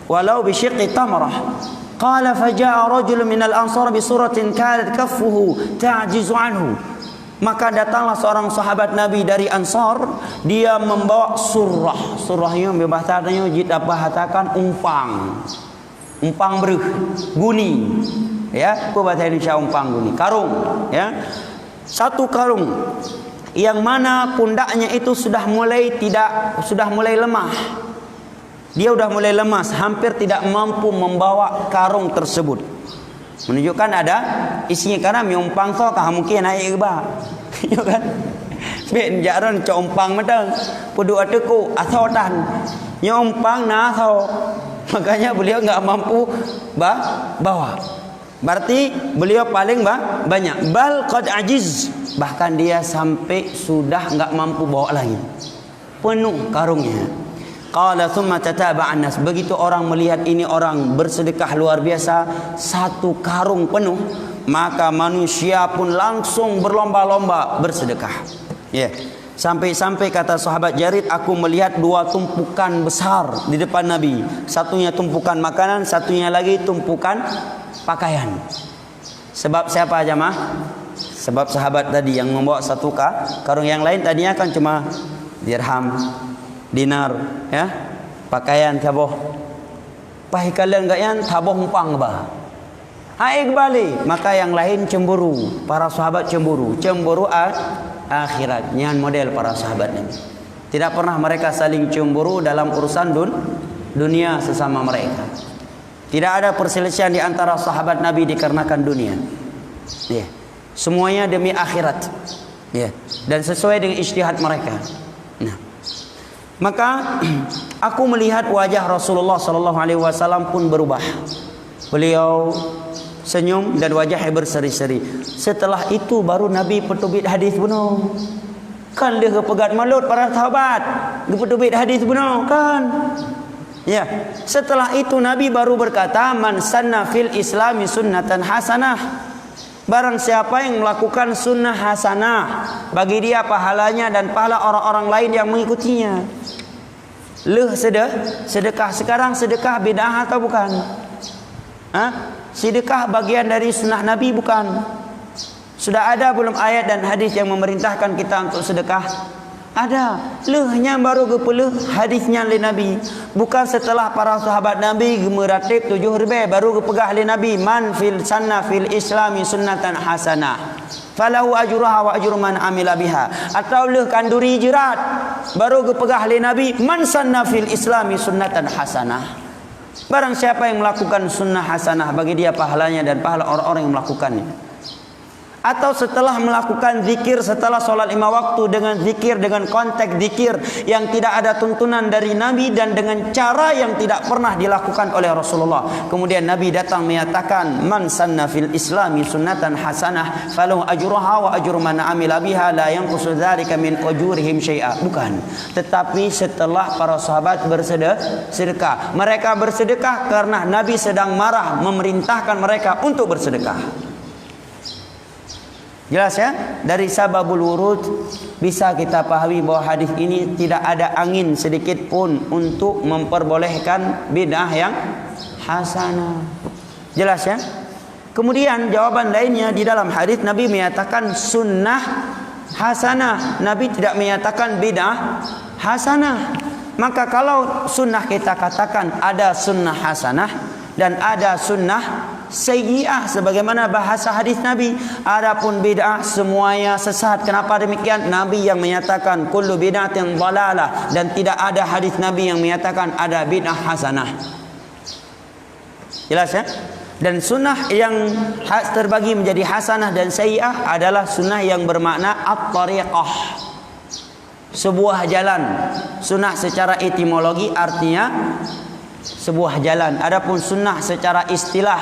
Walau bi syiqqi tamrah. Qala faja'a rajulun minal ansar bi suratin kanat kaffuhu ta'jizu anhu. Maka datanglah seorang sahabat Nabi dari Ansar, dia membawa surah. Surahnya bahasanya jid apa hatakan umpang beruh, guni. Ya, apa bahasa Indonesia umpang guni? Karung, ya. Satu karung yang mana pundaknya itu sudah mulai lemah. Dia sudah mulai lemas, hampir tidak mampu membawa karung tersebut. Menunjukkan ada isinya karena miumpang so kah mungkin naik ke bah. Ya kan? Ben jaran compang medang pudu ateku athotan nyompang naho. Makanya beliau enggak mampu bawa. Berarti beliau paling banyak. Bal qad ajiz, bahkan dia sampai sudah enggak mampu bawa lagi. Penuh karungnya. Qala thumma tataba'an nas. Begitu orang melihat ini orang bersedekah luar biasa, satu karung penuh, maka manusia pun langsung berlomba-lomba bersedekah. Ya. Sampai-sampai kata sahabat Jarid, aku melihat dua tumpukan besar di depan Nabi. Satunya tumpukan makanan, satunya lagi tumpukan pakaian. Sebab siapa jamaah? Sebab sahabat tadi yang membawa satu karung, yang lain tadinya kan cuma dirham, dinar, ya, pakaian taboh. Pai kalian enggak yan taboh umpang bah. Hai kembali, maka yang lain cemburu. Para sahabat cemburu akhirat. Nyan model para sahabat ini. Tidak pernah mereka saling cemburu dalam urusan dunia sesama mereka. Tidak ada perselisihan di antara sahabat Nabi dikarenakan dunia. Ya. Semuanya demi akhirat. Ya. Dan sesuai dengan ijtihad mereka. Nah. Maka aku melihat wajah Rasulullah sallallahu alaihi wasallam pun berubah. Beliau senyum dan wajahnya berseri-seri. Setelah itu baru Nabi petubit hadis bunuh. Kan dia pegat malut para sahabat. Dia petubit hadis bunuh kan. Ya. Setelah itu Nabi baru berkata, man sanna fil islami sunnatan hasanah. Barang siapa yang melakukan sunnah hasanah, bagi dia pahalanya dan pahala orang-orang lain yang mengikutinya. Sedekah sekarang sedekah bid'ah atau bukan? Sedekah bagian dari sunnah Nabi bukan? Sudah ada belum ayat dan hadis yang memerintahkan kita untuk sedekah? Ada. Lehnya baru gepeleh hadisnya li Nabi. Bukan setelah para sahabat Nabi gemeratib 7 ribu baru gepegah li Nabi. Man fil sanna fil islami sunnatan hasanah falahu ajruha wa ajru man amila biha. Atau leh kanduri jerat baru gepegah li Nabi. Man sanna fil islami sunnatan hasanah. Barang siapa yang melakukan sunnah hasanah, bagi dia pahalanya dan pahala orang-orang yang melakukannya. Atau setelah melakukan zikir setelah solat 5 waktu dengan zikir, dengan konteks zikir yang tidak ada tuntunan dari Nabi dan dengan cara yang tidak pernah dilakukan oleh Rasulullah. Kemudian Nabi datang menyatakan, man sanna fil islami sunnatan hasanah falahu ajruha wa ajru man amila biha la yanqusu dzalika min ujurihim syai'a. Bukan. Tetapi setelah para sahabat bersedekah, mereka bersedekah karena Nabi sedang marah memerintahkan mereka untuk bersedekah. Jelas ya? Dari sababul wurud bisa kita pahami bahwa hadis ini tidak ada angin sedikit pun untuk memperbolehkan bid'ah yang hasanah. Jelas ya? Kemudian jawaban lainnya di dalam hadis Nabi menyatakan sunnah hasanah. Nabi tidak menyatakan bid'ah hasanah. Maka kalau sunnah kita katakan ada sunnah hasanah dan ada sunnah sayyi'ah sebagaimana bahasa hadis Nabi. Adapun bid'ah semuanya sesat. Kenapa demikian? Nabi yang menyatakan kullu bid'atin dhalalah dan tidak ada hadis Nabi yang menyatakan ada bid'ah hasanah. Jelas ya? Dan sunnah yang terbagi menjadi hasanah dan sayyi'ah adalah sunnah yang bermakna at-tariqah, sebuah jalan. Sunnah secara etimologi artinya sebuah jalan. Adapun sunnah secara istilah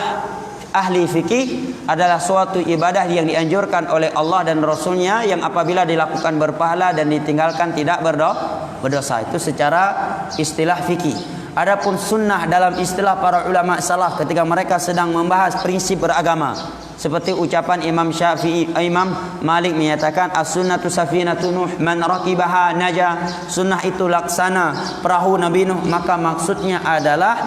ahli fikih adalah suatu ibadah yang dianjurkan oleh Allah dan Rasulnya yang apabila dilakukan berpahala dan ditinggalkan tidak berdosa. Itu secara istilah fikih. Adapun sunnah dalam istilah para ulama salaf ketika mereka sedang membahas prinsip beragama, seperti ucapan Imam Syafi'i, Imam Malik menyatakan as-sunnatu safinatu Nuh man raqibaha naja. Sunnah itu laksana perahu Nabi Nuh. Maka maksudnya adalah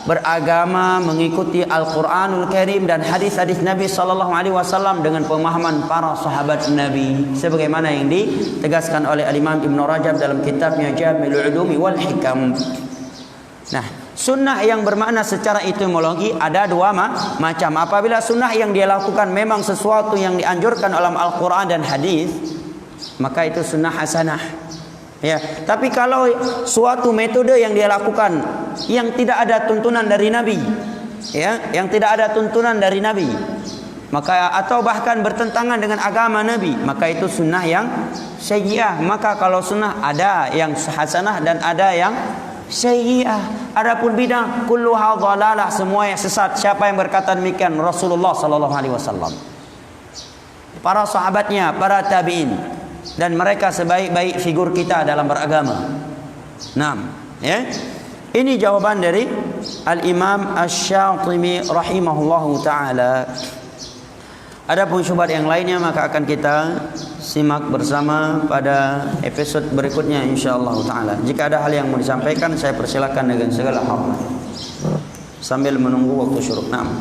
beragama mengikuti Al-Qur'anul Karim dan hadis-hadis Nabi sallallahu alaihi wasallam dengan pemahaman para sahabat Nabi, sebagaimana yang ditegaskan oleh Al-Imam Ibn Rajab dalam kitabnya Jami'ul Ulumi wal Hikam. Nah, sunnah yang bermakna secara etimologi ada dua macam. Apabila sunnah yang dia lakukan memang sesuatu yang dianjurkan dalam Al-Quran dan hadis, maka itu sunnah hasanah. Ya, tapi kalau suatu metode yang dia lakukan yang tidak ada tuntunan dari Nabi, ya, yang tidak ada tuntunan dari Nabi, maka atau bahkan bertentangan dengan agama Nabi, maka itu sunnah yang sayyi'ah. Maka kalau sunnah ada yang hasanah dan ada yang sayyi'ah. Adapun bid'ah kulluha dhalalah, semua yang sesat. Siapa yang berkata demikian? Rasulullah sallallahu alaihi wasallam, para sahabatnya, para tabi'in, dan mereka sebaik-baik figur kita dalam beragama. Naam, ya. Ini jawaban dari Al-Imam Asy-Syatibi rahimahullahu taala. Adapun syubhat yang lainnya maka akan kita simak bersama pada episode berikutnya insyaallah taala. Jika ada hal yang mau disampaikan, saya persilakan dengan segala hormat sambil menunggu waktu syuruk. Naam.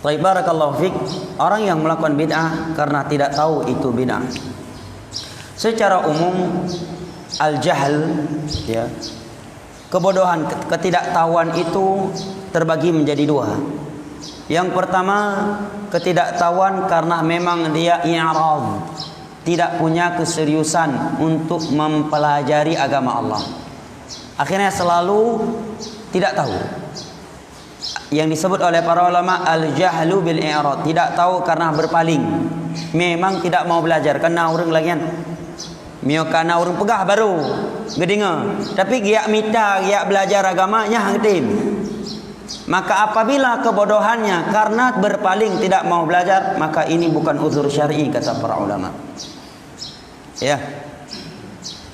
Baik, barakallahu fik. Orang yang melakukan bid'ah karena tidak tahu itu bid'ah. Secara umum al-jahl, ya, kebodohan, ketidaktahuan itu terbagi menjadi dua. Yang pertama, ketidaktahuan karena memang dia i'rad, tidak punya keseriusan untuk mempelajari agama Allah. Akhirnya selalu tidak tahu. Yang disebut oleh para ulama al-jahlu bil i'rad, tidak tahu karena berpaling. Memang tidak mau belajar karena orang lagian. Mio kana orang pegah baru gedinga, tapi giak mita giak belajar agamanya hangtim. Maka apabila kebodohannya karena berpaling tidak mau belajar, maka ini bukan uzur syar'i kata para ulama. Ya.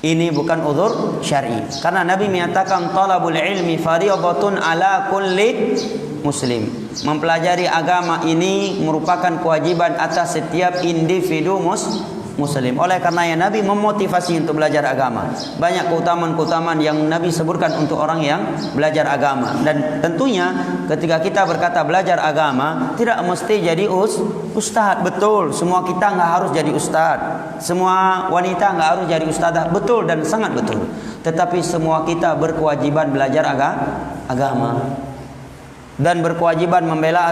Ini bukan uzur syar'i. Karena Nabi menyatakan talabul ilmi fardhatun ala kulli muslim. Mempelajari agama ini merupakan kewajiban atas setiap individu muslim. Oleh karenanya Nabi memotivasi untuk belajar agama. Banyak keutamaan-keutamaan yang Nabi sebutkan untuk orang yang belajar agama. Dan tentunya ketika kita berkata belajar agama, tidak mesti jadi ustaz. Betul, semua kita nggak harus jadi ustaz. Semua wanita nggak harus jadi ustazah. Betul dan sangat betul. Tetapi semua kita berkewajiban belajar agama. Dan berkewajiban membela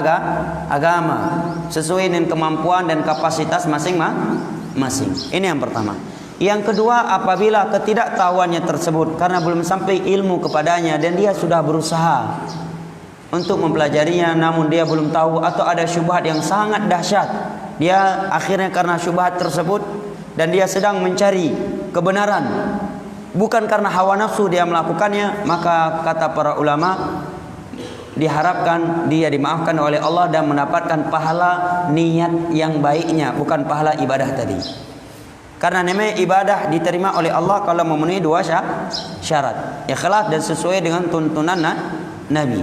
agama sesuai dengan kemampuan dan kapasitas masing-masing. Ini yang pertama. Yang kedua, apabila ketidaktahuannya tersebut karena belum sampai ilmu kepadanya dan dia sudah berusaha untuk mempelajarinya namun dia belum tahu, atau ada syubhat yang sangat dahsyat, dia akhirnya karena syubhat tersebut dan dia sedang mencari kebenaran bukan karena hawa nafsu dia melakukannya, maka kata para ulama diharapkan dia dimaafkan oleh Allah dan mendapatkan pahala niat yang baiknya, bukan pahala ibadah tadi. Karena namanya ibadah diterima oleh Allah kalau memenuhi dua syarat, ikhlas dan sesuai dengan tuntunan Nabi.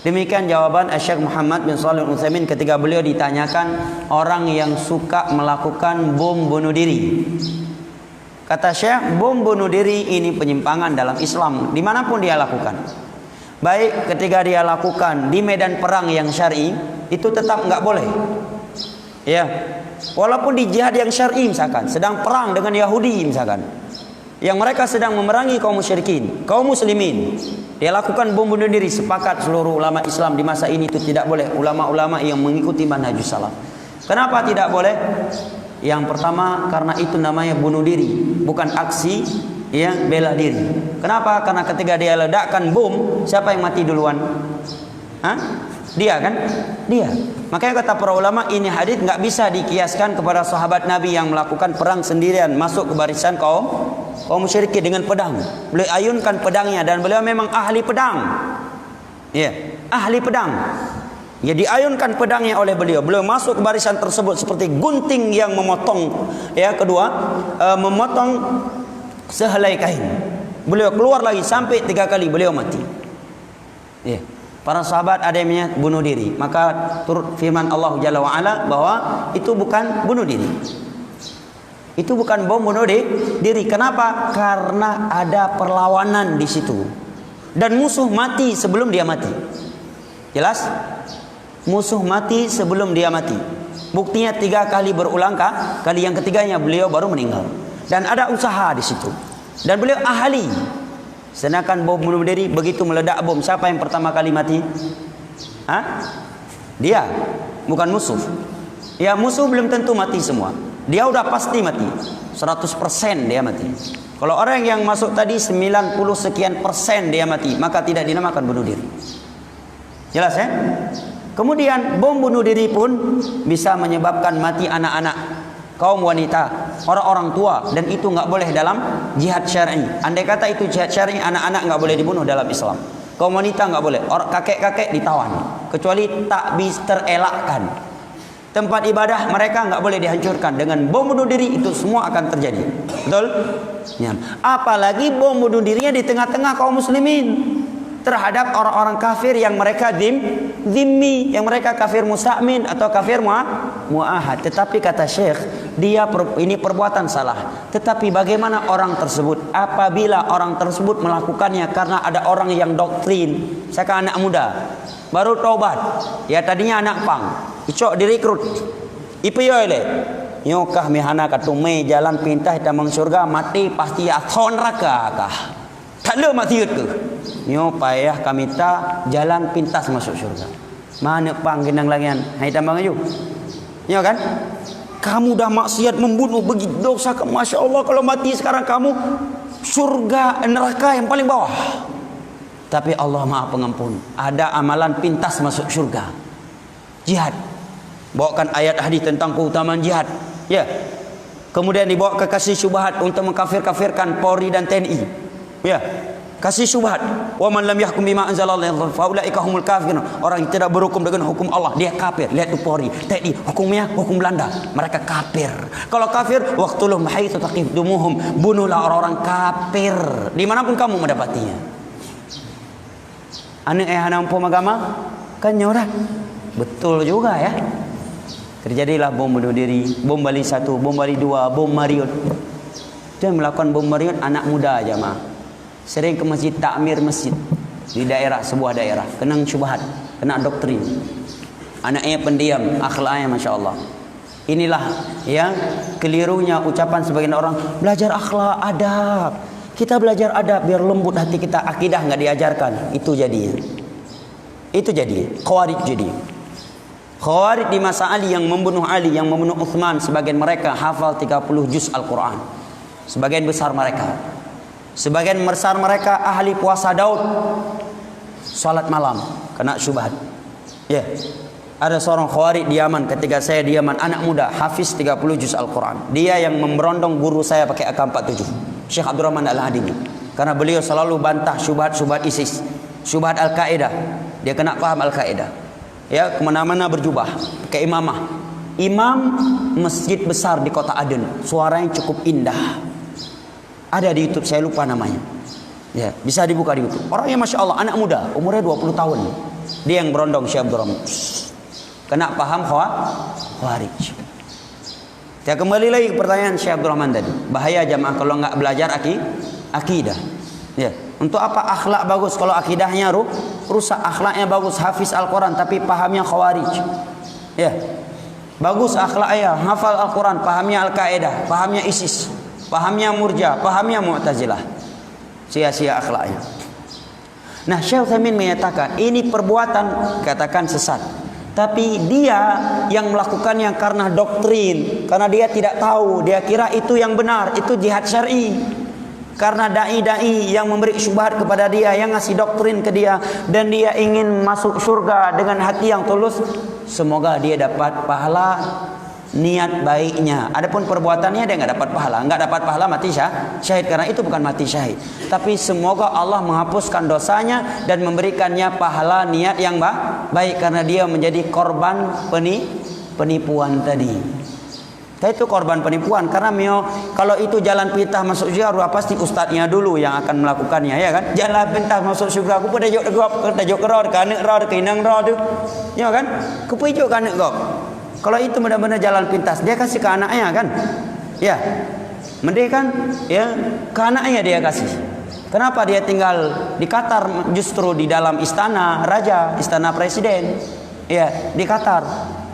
Demikian jawaban Syekh Muhammad bin Shalih Al-Utsaimin ketika beliau ditanyakan orang yang suka melakukan bom bunuh diri. Kata Syekh, bom bunuh diri ini penyimpangan dalam Islam dimanapun dia lakukan. Baik ketika dia lakukan di medan perang yang syar'i, itu tetap enggak boleh. Ya. Walaupun di jihad yang syar'i misalkan, sedang perang dengan Yahudi misalkan, yang mereka sedang memerangi kaum musyrikin, kaum muslimin, dia lakukan bom bunuh diri. Sepakat seluruh ulama Islam di masa ini itu tidak boleh. Ulama-ulama yang mengikuti manhajus salaf. Kenapa tidak boleh? Yang pertama karena itu namanya bunuh diri, bukan aksi yang bela diri. Kenapa? Karena ketika dia ledakkan bom, siapa yang mati duluan? Dia kan? Dia. Makanya kata para ulama, ini hadis nggak bisa dikiaskan kepada sahabat Nabi yang melakukan perang sendirian masuk ke barisan kaum musyrikin dengan pedang. Beliau ayunkan pedangnya dan beliau memang ahli pedang. Ya, ahli pedang. Ya, diayunkan pedangnya oleh beliau. Beliau masuk ke barisan tersebut seperti gunting yang memotong. Ya, kedua, memotong sehelai kain. Beliau keluar lagi sampai 3 kali beliau mati. Ya. Para sahabat ada yang bunuh diri. Maka turut firman Allah Jalla wa Ala bahwa itu bukan bunuh diri. Itu bukan bom bunuh diri. Kenapa? Karena ada perlawanan di situ. Dan musuh mati sebelum dia mati. Jelas? Musuh mati sebelum dia mati. Buktinya 3 kali berulang kali yang ketiganya beliau baru meninggal. Dan ada usaha di situ. Dan beliau ahli. Sedangkan bom bunuh diri begitu meledak bom, siapa yang pertama kali mati? Dia, bukan musuh. Ya, musuh belum tentu mati semua. Dia udah pasti mati. 100% dia mati. Kalau orang yang masuk tadi 90 sekian persen dia mati, maka tidak dinamakan bunuh diri. Jelas ya? Kemudian bom bunuh diri pun bisa menyebabkan mati anak-anak, kaum wanita, orang-orang tua, dan itu enggak boleh dalam jihad syar'i. Andai kata itu jihad syar'i, anak-anak enggak boleh dibunuh dalam Islam. Kaum wanita enggak boleh, orang kakek-kakek ditawan, kecuali tak bisa terelakkan. Tempat ibadah mereka enggak boleh dihancurkan. Dengan bom bunuh diri itu semua akan terjadi. Betul? Ya. Apalagi bom bunuh dirinya di tengah-tengah kaum muslimin terhadap orang-orang kafir yang mereka zimmi, yang mereka kafir musta'min atau kafir mu'ahad. Tetapi kata Syekh, ini perbuatan salah. Tetapi bagaimana orang tersebut apabila orang tersebut melakukannya karena ada orang yang doktrin? Misalkan anak muda baru taubat, ya tadinya anak pang, icok direkrut, ipiyo le, nyokah mihana katume jalan pintas tamang surga, mati pasti athon neraka kah? Tak le mati ke? Nyo payah kami ta jalan pintas masuk surga. Mana pang genang langian? Hai tambang ayu. Nyo kan? Kamu dah maksiat membunuh begitu dosa, Masya Allah, kalau mati sekarang kamu surga neraka yang paling bawah. Tapi Allah Maha Pengampun. Ada amalan pintas masuk surga. Jihad. Bawakan ayat hadis tentang keutamaan jihad. Ya. Kemudian dibawa ke kasih syubhat untuk mengkafir-kafirkan Polri dan TNI. Ya. Kasih syubhat. Wa man lam yahkum bima anzalallahu fa ulaika humul kafirun. Orang yang tidak berhukum dengan hukum Allah, dia kafir. Lihat tu Polri, TNI, hukumnya hukum Belanda. Mereka kafir. Kalau kafir, waqtuluhum haitsu taqidumuhum. Bunuhlah orang-orang kafir dimanapun kamu mendapatinya. Anak anak umpam agama kan nyorat. Betul juga ya. Terjadilah bom bunuh diri, bom Bali 1, bom Bali 2, bom Mariot. Dia melakukan bom Mariot anak muda jemaah. Sering ke masjid, takmir masjid di daerah, sebuah daerah, kena syubhat, kena doktrin. Anaknya pendiam, akhlaknya Masya Allah. Inilah yang kelirunya ucapan sebagian orang, belajar akhlak, adab. Kita belajar adab biar lembut hati kita, akidah enggak diajarkan. Itu jadinya. Itu jadi Khawarij jadi. Khawarij di masa Ali yang membunuh Ali, yang membunuh Uthman, sebagian mereka hafal 30 juz Al-Quran. Sebagian besar mereka. Sebagian besar mereka ahli puasa Daud. Salat malam kena syubhat. Ya. Ada seorang Khawarij di Yaman, ketika saya di Yaman, anak muda, hafiz 30 juz Al-Quran. Dia yang memberondong guru saya pakai AK-47, Syekh Abdurrahman Al-Hadibi. Karena beliau selalu bantah syubhat-syubhat ISIS, syubhat Al-Qaeda. Dia kena paham Al-Qaeda. Ya, kemana-mana berjubah, pakai imamah. Imam masjid besar di kota Aden, suaranya cukup indah. Ada di YouTube, saya lupa namanya. Ya, bisa dibuka di YouTube. Orangnya Masya Allah, anak muda, umurnya 20 tahun. Dia yang berondong Syekh Abdurrahman. Kena paham Khawarij. Saya kembali lagi ke pertanyaan Syekh Abdurrahman tadi. Bahaya jamaah kalau enggak belajar akidah. Ya. Untuk apa akhlak bagus kalau akidahnya rusak? Akhlaknya bagus, hafiz Al-Quran tapi pahamnya Khawarij. Ya. Bagus akhlaknya, hafal Al-Quran, pahamnya Al-Qaeda, pahamnya ISIS, pahamnya Murja, pahamnya Mu'tazilah. Sia-sia akhlaknya. Nah, Syekh Utsaimin menyatakan ini perbuatan katakan sesat. Tapi dia yang melakukannya karena doktrin, karena dia tidak tahu, dia kira itu yang benar, itu jihad syar'i. Karena dai-dai yang memberi syubhat kepada dia, yang ngasih doktrin ke dia, dan dia ingin masuk surga dengan hati yang tulus, semoga dia dapat pahala niat baiknya. Adapun perbuatannya dia enggak dapat pahala. Enggak dapat pahala mati syahid, karena itu bukan mati syahid. Tapi semoga Allah menghapuskan dosanya dan memberikannya pahala niat yang baik, karena dia menjadi korban penipuan tadi. Tapi itu korban penipuan, karena kalau itu jalan pintas masuk surga, pasti ustaznya dulu yang akan melakukannya, ya kan? Jalan pintas masuk surga, aku pada jok kerod, kanek rod, keinang rod, ya kan? Kepujuk kanek gop. Kalau itu benar-benar jalan pintas, dia kasih ke anaknya kan? Ya. Mending kan ya ke anaknya dia kasih. Kenapa dia tinggal di Qatar, justru di dalam istana raja, istana presiden? Ya, di Qatar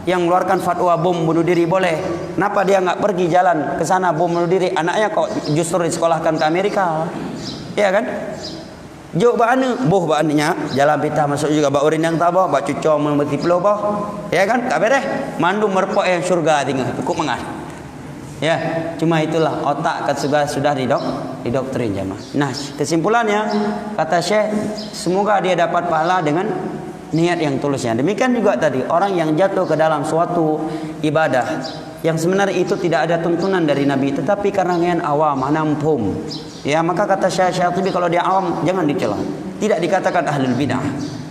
yang mengeluarkan fatwa bom bunuh diri boleh. Kenapa dia enggak pergi jalan ke sana bom bunuh diri? Anaknya kok justru disekolahkan ke Amerika. Ya kan? Jok bana, boh bananya jalan pita masuk juga bak urin yang tabah, bak cucong membeti pulau bah. Ya kan? Tak beres. Mandu merpok yang surga tinggal cukup mengah. Ya, cuma itulah otak kan sudah didoktrin jemaah. Nah, kesimpulannya kata Syekh, semoga dia dapat pahala dengan niat yang tulusnya. Demikian juga tadi orang yang jatuh ke dalam suatu ibadah yang sebenarnya itu tidak ada tuntunan dari Nabi, tetapi karena niat awam, anampum, ya maka kata Syatibi kalau dia awam jangan dicela. Tidak dikatakan ahlul bidah.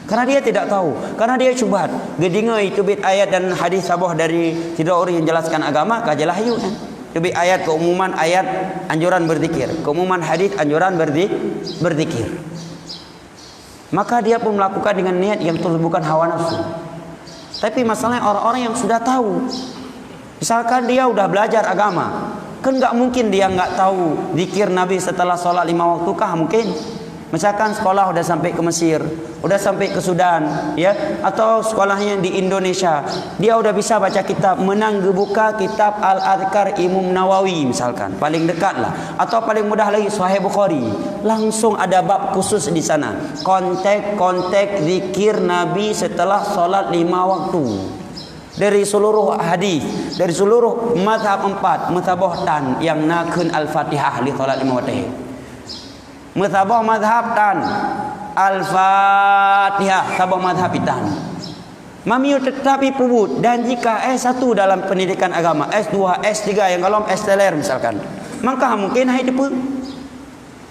Karena dia tidak tahu, karena dia syubhat. Gedinga itu bit ayat dan hadis sabah dari tidak orang yang jelaskan agama kajalah hiu kan. Lebih ayat keumuman ayat anjuran berzikir, keumuman hadis anjuran berzikir. Maka dia pun melakukan dengan niat yang tulus, bukan hawa nafsu. Tapi masalahnya orang-orang yang sudah tahu, misalkan dia udah belajar agama, kan nggak mungkin dia nggak tahu zikir Nabi setelah sholat 5 waktu kah? Mungkin. Misalkan sekolah udah sampai ke Mesir, udah sampai ke Sudan, ya, atau sekolahnya di Indonesia, dia udah bisa baca kitab, menang buka kitab Al-Adhkar Imam Nawawi misalkan, paling dekat lah, atau paling mudah lagi Sahih Bukhari, langsung ada bab khusus di sana, kontek zikir Nabi setelah sholat 5 waktu. Dari seluruh hadis, dari seluruh mazhab 4, mazhab tan yang nakun Al-Fatihah li sholat 5 waktu. Mazhabah mazhab tan Al-Fatihah sabah mazhab tan. Mamiu tetapi pubut, dan jika S1 dalam pendidikan agama, S2, S3 yang kalau S-teler misalkan, maka mungkin hai depu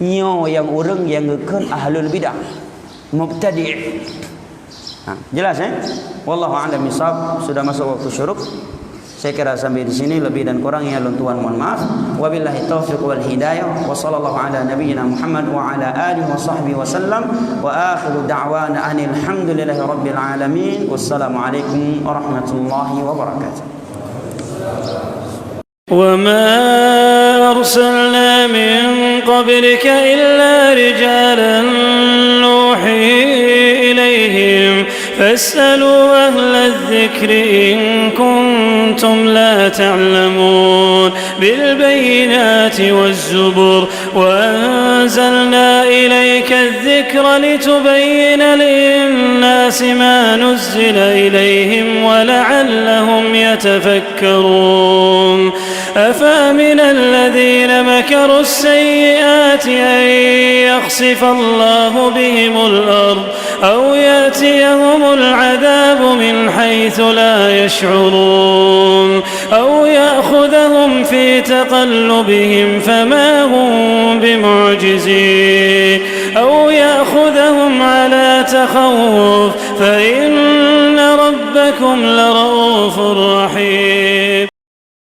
nyo yang orang yang ngeken ahlul bidah mubtadi'. Jelas wallahu a'lam bishawab. Sudah masuk waktu syuruk. Saya kira sampai di sini, lebih dan kurangnya Tuhan mohon maaf. Wabillahi taufiq wal hidayah. Wa sallallahu ala nabiyyina Muhammad wa ala alihi wa sahbihi wa sallam. Wa akhiru da'wana anil hamdulillahi rabbil alamin. Wassalamu alaikum warahmatullahi wabarakatuh. وما أرسلنا من قبلك إلا رجالا نوحي إليهم فاسألوا أهل الذكر إن كنتم لا تعلمون بالبينات والزبر وأنزلنا إليك الذكر لتبين للناس ما نزل إليهم ولعلهم يتفكرون أفأمن الذين مكروا السيئات أن يخسف الله بهم الأرض أو يأتيهم العذاب من حيث لا يشعرون أو يأخذهم في تقلبهم فما هم بمعجزين أو يأخذهم على تخوف فإن ربكم لرؤوف رحيم.